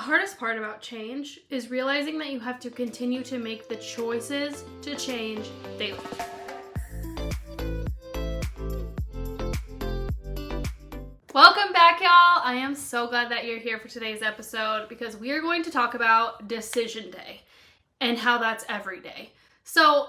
hardest part about change is realizing that you have to continue to make the choices to change daily. Welcome back, y'all. I am so glad that you're here for today's episode because we are going to talk about decision day and how that's every day. So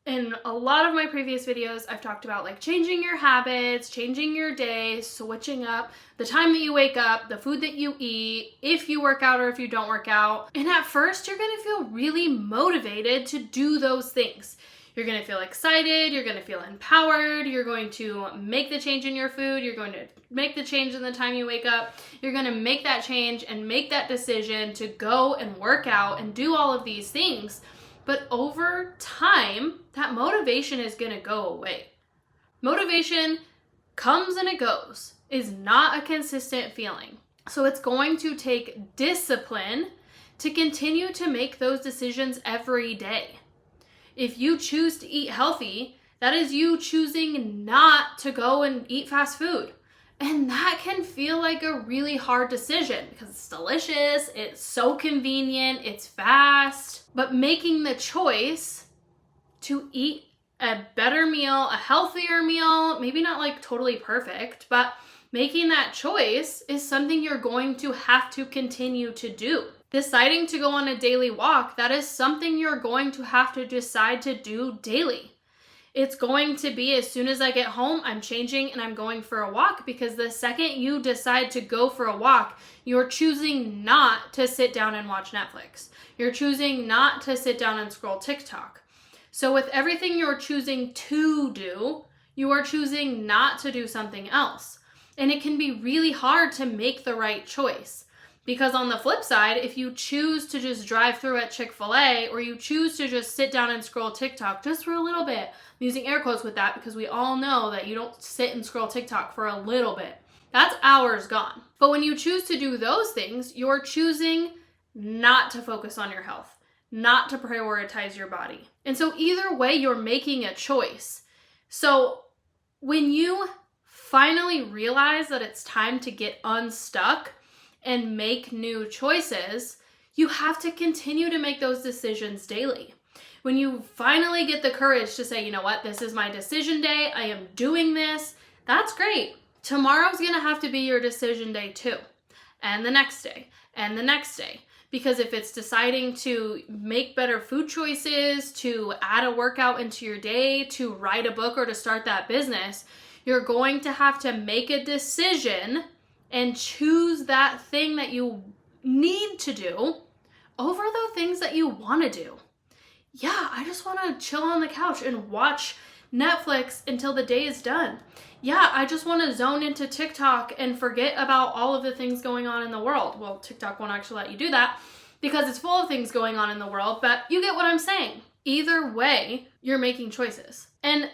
in a lot of my previous videos, I've talked about like changing your habits, changing your day, switching up the time that you wake up, the food that you eat, if you work out or if you don't work out. And at first, you're going to feel really motivated to do those things. You're going to feel excited, you're going to feel empowered, you're going to make the change in your food, you're going to make the change in the time you wake up, you're going to make that change and make that decision to go and work out and do all of these things. But over time, that motivation is going to go away. Motivation comes and it goes, is not a consistent feeling. So it's going to take discipline to continue to make those decisions every day. If you choose to eat healthy, that is you choosing not to go and eat fast food. And that can feel like a really hard decision because it's delicious, it's so convenient, it's fast. But making the choice to eat a better meal, a healthier meal, maybe not like totally perfect, but making that choice is something you're going to have to continue to do. Deciding to go on a daily walk, that is something you're going to have to decide to do daily. It's going to be as soon as I get home, I'm changing and I'm going for a walk because the second you decide to go for a walk, you're choosing not to sit down and watch Netflix. You're choosing not to sit down and scroll TikTok. So with everything you're choosing to do, you are choosing not to do something else. And it can be really hard to make the right choice. Because on the flip side, if you choose to just drive through at Chick-fil-A or you choose to just sit down and scroll TikTok just for a little bit, I'm using air quotes with that because we all know that you don't sit and scroll TikTok for a little bit. That's hours gone. But when you choose to do those things, you're choosing not to focus on your health, not to prioritize your body. And so either way, you're making a choice. So when you finally realize that it's time to get unstuck and make new choices, you have to continue to make those decisions daily. When you finally get the courage to say, you know what, this is my decision day, I am doing this, that's great. Tomorrow's gonna have to be your decision day too. And the next day, and the next day. Because if it's deciding to make better food choices, to add a workout into your day, to write a book, or to start that business, you're going to have to make a decision and choose that thing that you need to do over the things that you want to do. Yeah, I just want to chill on the couch and watch Netflix until the day is done. Yeah, I just want to zone into TikTok and forget about all of the things going on in the world. Well, TikTok won't actually let you do that because it's full of things going on in the world, but you get what I'm saying. Either way, you're making choices. And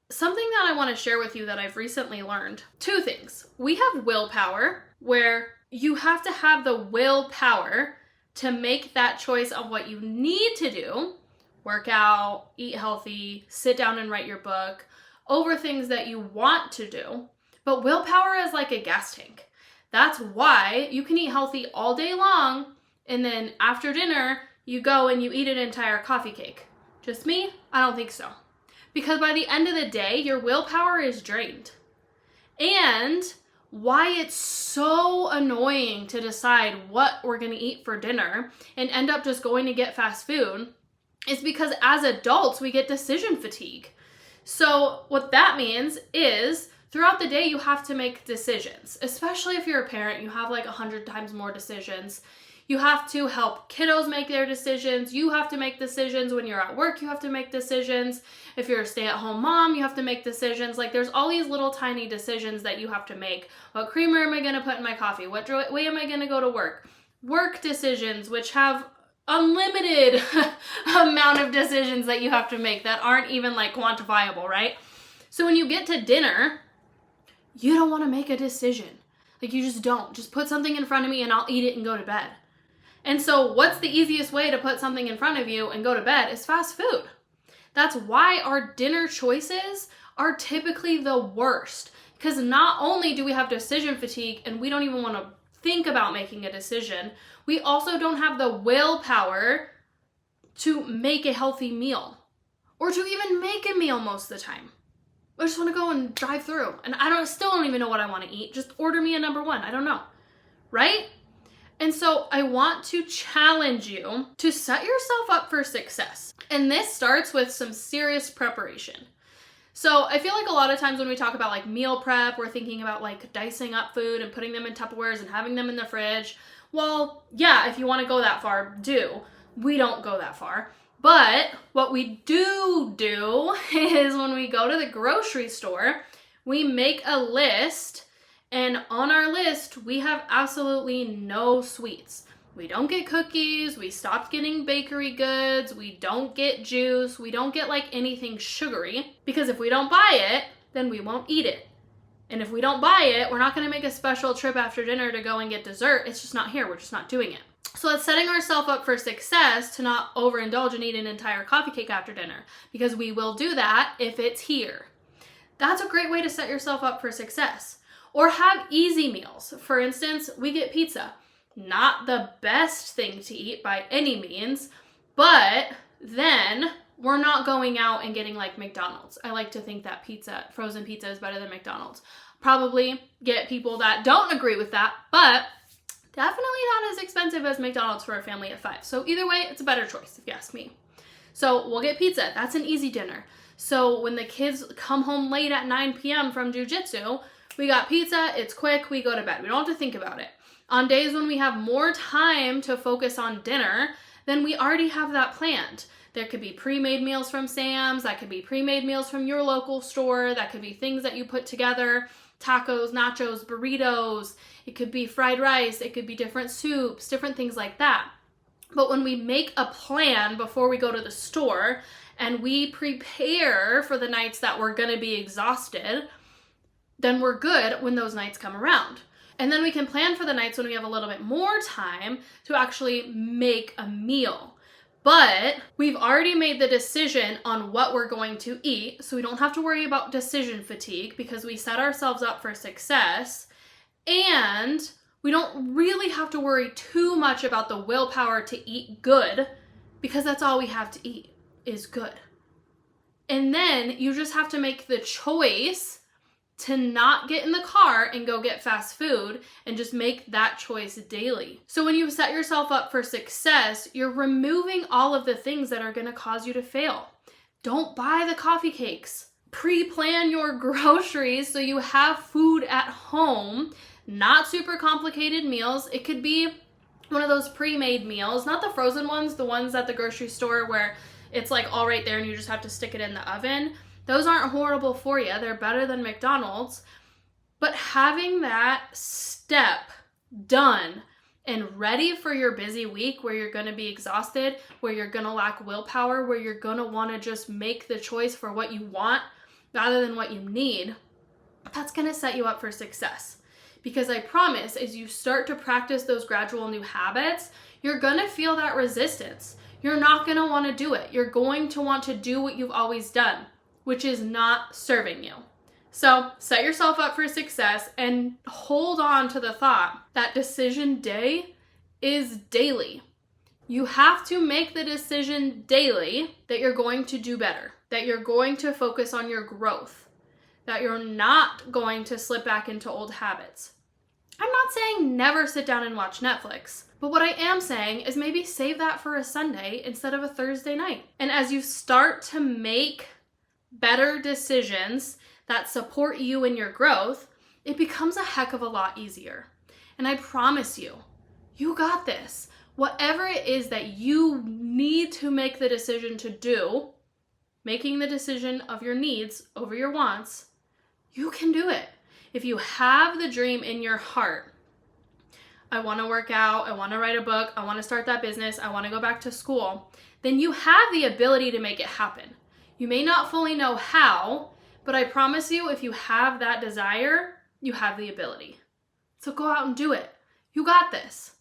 something that I want to share with you that I've recently learned, two things. We have willpower, where you have to have the willpower to make that choice of what you need to do, work out, eat healthy, sit down and write your book, over things that you want to do. But willpower is like a gas tank. That's why you can eat healthy all day long, and then after dinner, you go and you eat an entire coffee cake. Just me? I don't think so. Because by the end of the day, your willpower is drained. And why it's so annoying to decide what we're going to eat for dinner and end up just going to get fast food is because as adults, we get decision fatigue. So what that means is throughout the day, you have to make decisions. Especially if you're a parent, you have like 100 times more decisions. You have to help kiddos make their decisions. You have to make decisions when you're at work. You have to make decisions. If you're a stay-at-home mom, you have to make decisions. Like there's all these little tiny decisions that you have to make. What creamer am I going to put in my coffee? What way am I going to go to work? Work decisions, which have unlimited amount of decisions that you have to make that aren't even like quantifiable, right? So when you get to dinner, you don't want to make a decision. Like you just don't. Just put something in front of me and I'll eat it and go to bed. And so what's the easiest way to put something in front of you and go to bed is fast food. That's why our dinner choices are typically the worst. Because not only do we have decision fatigue and we don't even want to think about making a decision, we also don't have the willpower to make a healthy meal or to even make a meal most of the time. I just want to go and drive through and still don't even know what I want to eat. Just order me a number one. I don't know. Right? And so I want to challenge you to set yourself up for success. And this starts with some serious preparation. So I feel like a lot of times when we talk about like meal prep, we're thinking about like dicing up food and putting them in Tupperwares and having them in the fridge. Well, yeah, if you want to go that far, do. We don't go that far. But what we do is when we go to the grocery store, we make a list, and on our list, we have absolutely no sweets. We don't get cookies, we stopped getting bakery goods, we don't get juice, we don't get like anything sugary, because if we don't buy it, then we won't eat it. And if we don't buy it, we're not gonna make a special trip after dinner to go and get dessert. It's just not here, we're just not doing it. So it's setting ourselves up for success to not overindulge and eat an entire coffee cake after dinner, because we will do that if it's here. That's a great way to set yourself up for success. Or have easy meals. For instance, we get pizza. Not the best thing to eat by any means, but then we're not going out and getting like McDonald's. I like to think that frozen pizza is better than McDonald's. Probably get people that don't agree with that, but definitely not as expensive as McDonald's for a family of 5. So either way, it's a better choice if you ask me. So we'll get pizza. That's an easy dinner. So when the kids come home late at 9 p.m. from jujitsu, we got pizza, it's quick, we go to bed. We don't have to think about it. On days when we have more time to focus on dinner, then we already have that planned. There could be pre-made meals from Sam's, that could be pre-made meals from your local store, that could be things that you put together, tacos, nachos, burritos, it could be fried rice, it could be different soups, different things like that. But when we make a plan before we go to the store and we prepare for the nights that we're gonna be exhausted, then we're good when those nights come around. And then we can plan for the nights when we have a little bit more time to actually make a meal. But we've already made the decision on what we're going to eat, so we don't have to worry about decision fatigue because we set ourselves up for success. And we don't really have to worry too much about the willpower to eat good because that's all we have to eat is good. And then you just have to make the choice to not get in the car and go get fast food and just make that choice daily. So when you set yourself up for success, you're removing all of the things that are going to cause you to fail. Don't buy the coffee cakes. Pre-plan your groceries so you have food at home, not super complicated meals. It could be one of those pre-made meals, not the frozen ones, the ones at the grocery store where it's like all right there and you just have to stick it in the oven. Those aren't horrible for you. They're better than McDonald's. But having that step done and ready for your busy week where you're going to be exhausted, where you're going to lack willpower, where you're going to want to just make the choice for what you want rather than what you need, that's going to set you up for success. Because I promise, as you start to practice those gradual new habits, you're going to feel that resistance. You're not going to want to do it. You're going to want to do what you've always done, which is not serving you. So set yourself up for success and hold on to the thought that decision day is daily. You have to make the decision daily that you're going to do better, that you're going to focus on your growth, that you're not going to slip back into old habits. I'm not saying never sit down and watch Netflix, but what I am saying is maybe save that for a Sunday instead of a Thursday night. And as you start to make better decisions that support you in your growth, it becomes a heck of a lot easier. And I promise you, you got this. Whatever it is that you need to make the decision to do, making the decision of your needs over your wants, you can do it. If you have the dream in your heart, I want to work out, I want to write a book, I want to start that business, I want to go back to school, then you have the ability to make it happen. You may not fully know how, but I promise you, if you have that desire, you have the ability. So go out and do it. You got this.